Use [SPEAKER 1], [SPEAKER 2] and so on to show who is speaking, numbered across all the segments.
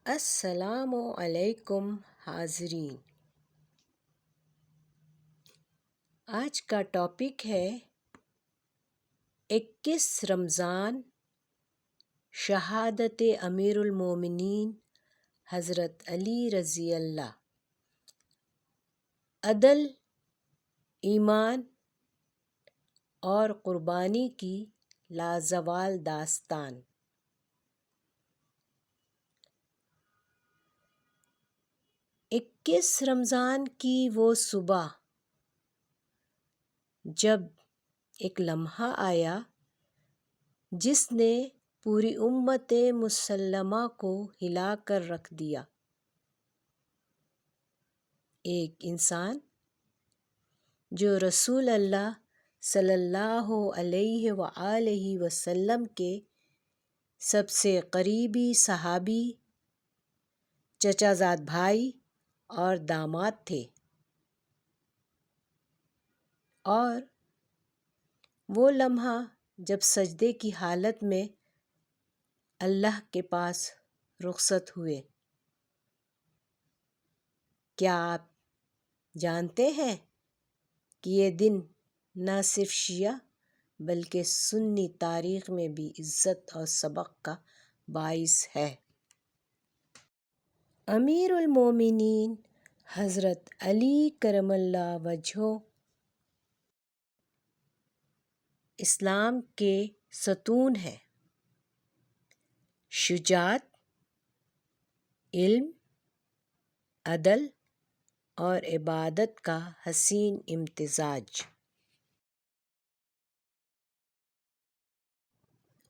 [SPEAKER 1] السلام علیکم حاضرین، آج کا ٹاپک ہے 21 رمضان، شہادت امیر المومنین حضرت علی رضی اللہ۔ عدل، ایمان اور قربانی کی لازوال داستان۔ 21 رمضان کی وہ صبح جب ایک لمحہ آیا جس نے پوری امت مسلمہ کو ہلا کر رکھ دیا۔ ایک انسان جو رسول اللہ صلی اللہ علیہ وآلہ وسلم کے سب سے قریبی صحابی، چچا زاد بھائی اور داماد تھے، اور وہ لمحہ جب سجدے کی حالت میں اللہ کے پاس رخصت ہوئے۔ کیا آپ جانتے ہیں کہ یہ دن نہ صرف شیعہ بلکہ سنی تاریخ میں بھی عزت اور سبق کا باعث ہے؟ امیر المومنین حضرت علی کرم اللہ وجہہ اسلام کے ستون ہیں۔ شجاعت، علم، عدل اور عبادت کا حسین امتزاج۔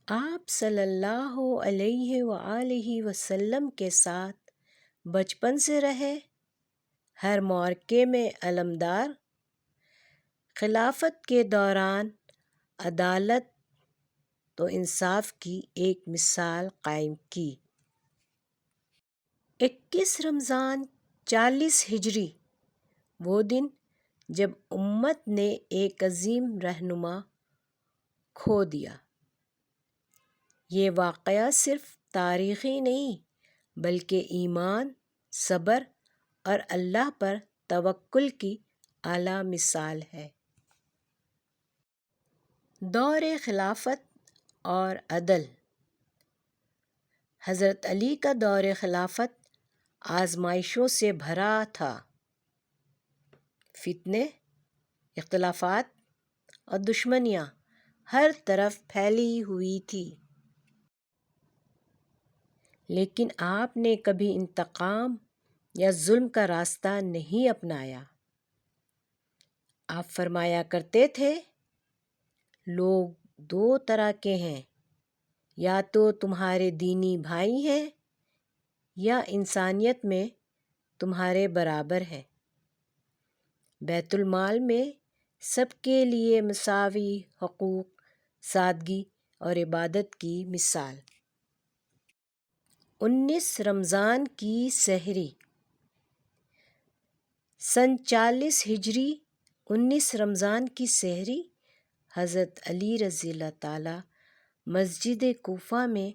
[SPEAKER 1] آپ صلی اللہ علیہ وآلہ وسلم کے ساتھ بچپن سے رہے، ہر معرکے میں علمدار، خلافت کے دوران عدالت و انصاف کی ایک مثال قائم کی۔ 21 رمضان 40 ہجری وہ دن جب امت نے ایک عظیم رہنما کھو دیا۔ یہ واقعہ صرف تاریخی نہیں بلکہ ایمان، صبر اور اللہ پر توکل کی اعلیٰ مثال ہے۔ دور خلافت اور عدل۔ حضرت علی کا دور خلافت آزمائشوں سے بھرا تھا۔ فتنے، اختلافات اور دشمنیاں ہر طرف پھیلی ہوئی تھیں، لیکن آپ نے کبھی انتقام یا ظلم کا راستہ نہیں اپنایا۔ آپ فرمایا کرتے تھے، لوگ دو طرح کے ہیں، یا تو تمہارے دینی بھائی ہیں یا انسانیت میں تمہارے برابر ہیں۔ بیت المال میں سب کے لیے مساوی حقوق، سادگی اور عبادت کی مثال۔ 19 رمضان کی سحری۔ سن 40 ہجری 19 رمضان کی سحری حضرت علی رضی اللہ تعالیٰ مسجد کوفہ میں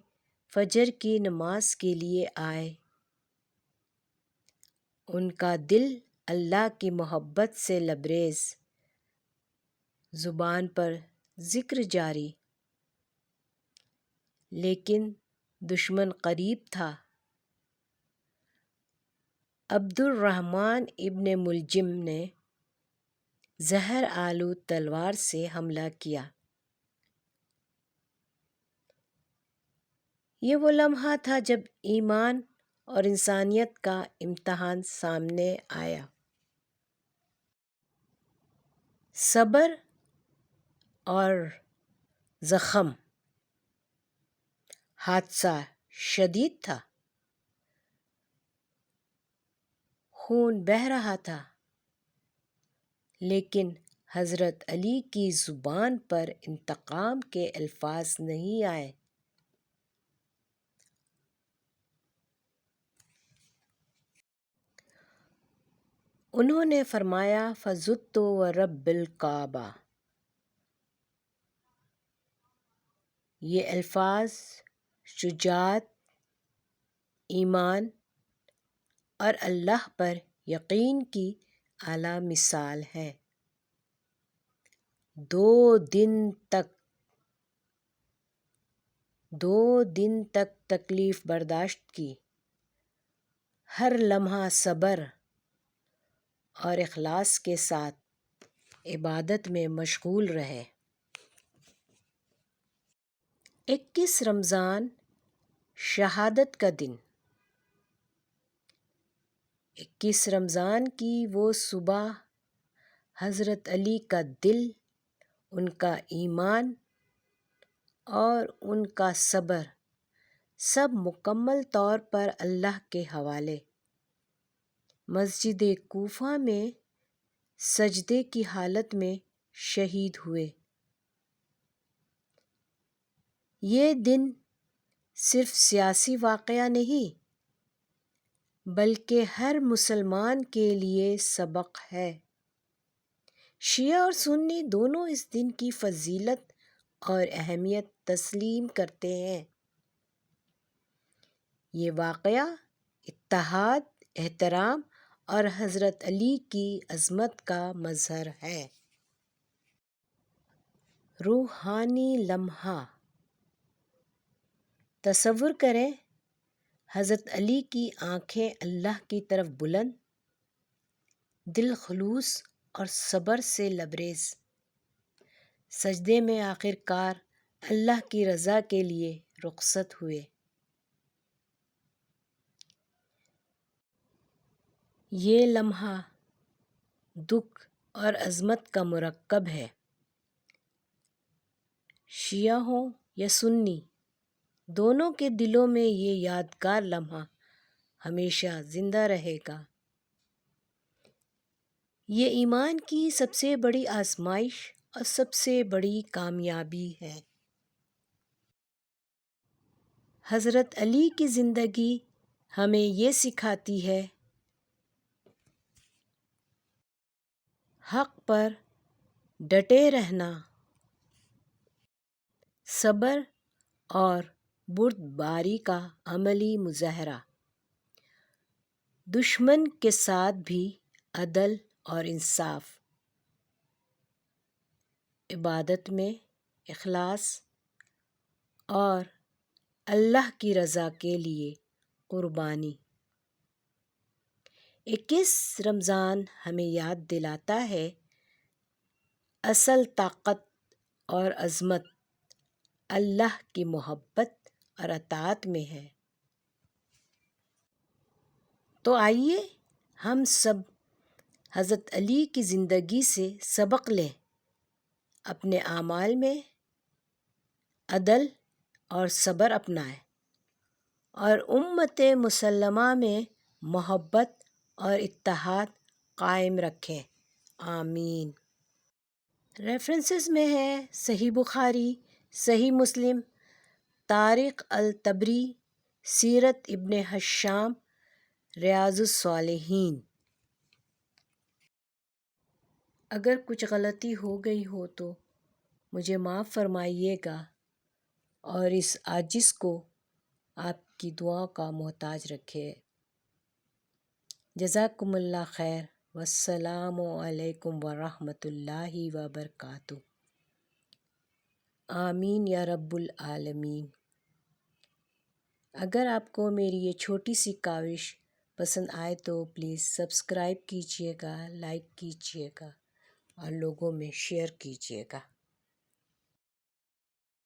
[SPEAKER 1] فجر کی نماز کے لیے آئے۔ ان کا دل اللہ کی محبت سے لبریز، زبان پر ذکر جاری، لیکن دشمن قریب تھا۔ عبد الرحمن ابن ملجم نے زہر آلود تلوار سے حملہ کیا۔ یہ وہ لمحہ تھا جب ایمان اور انسانیت کا امتحان سامنے آیا۔ صبر اور زخم۔ حادثہ شدید تھا، خون بہہ رہا تھا، لیکن حضرت علی کی زبان پر انتقام کے الفاظ نہیں آئے۔ انہوں نے فرمایا، فَزُدتُ وَرَبِّ الکعبہ۔ یہ الفاظ شجاعت، ایمان اور اللہ پر یقین کی اعلیٰ مثال ہے۔ 2 دن تک تکلیف برداشت کی، ہر لمحہ صبر اور اخلاص کے ساتھ عبادت میں مشغول رہے۔ 21 رمضان شہادت کا دن۔ 21 رمضان کی وہ صبح حضرت علی کا دل، ان کا ایمان اور ان کا صبر سب مکمل طور پر اللہ کے حوالے، مسجد کوفہ میں سجدے کی حالت میں شہید ہوئے۔ یہ دن صرف سیاسی واقعہ نہیں بلکہ ہر مسلمان کے لیے سبق ہے۔ شیعہ اور سنی دونوں اس دن کی فضیلت اور اہمیت تسلیم کرتے ہیں۔ یہ واقعہ اتحاد، احترام اور حضرت علی کی عظمت کا مظہر ہے۔ روحانی لمحہ۔ تصور کریں، حضرت علی کی آنکھیں اللہ کی طرف بلند، دل خلوص اور صبر سے لبریز، سجدے میں آخر کار اللہ کی رضا کے لیے رخصت ہوئے۔ یہ لمحہ دکھ اور عظمت کا مرکب ہے۔ شیعہ ہوں یا سنی، دونوں کے دلوں میں یہ یادگار لمحہ ہمیشہ زندہ رہے گا۔ یہ ایمان کی سب سے بڑی آزمائش اور سب سے بڑی کامیابی ہے۔ حضرت علی کی زندگی ہمیں یہ سکھاتی ہے، حق پر ڈٹے رہنا، صبر اور بردباری کا عملی مظاہرہ، دشمن کے ساتھ بھی عدل اور انصاف، عبادت میں اخلاص اور اللہ کی رضا کے لیے قربانی۔ 21 رمضان ہمیں یاد دلاتا ہے، اصل طاقت اور عظمت اللہ کی محبت اور اطاعت میں ہے۔ تو آئیے ہم سب حضرت علی کی زندگی سے سبق لیں، اپنے اعمال میں عدل اور صبر اپنائیں اور امت مسلمہ میں محبت اور اتحاد قائم رکھیں۔ آمین۔ ریفرنسز میں ہے صحیح بخاری، صحیح مسلم، تاریخ الطبری، سیرت ابن ہشام، ریاض الصالحین۔ اگر کچھ غلطی ہو گئی ہو تو مجھے معاف فرمائیے گا اور اس عاجز کو آپ کی دعاؤں کا محتاج رکھے۔ جزاکم اللہ خیر، والسلام علیکم ورحمۃ اللہ وبرکاتہ۔ آمین یا رب العالمین۔ اگر آپ کو میری یہ چھوٹی سی کاوش پسند آئے تو پلیز سبسکرائب کیجیے گا، لائک کیجیے گا اور لوگوں میں شیئر کیجیے گا۔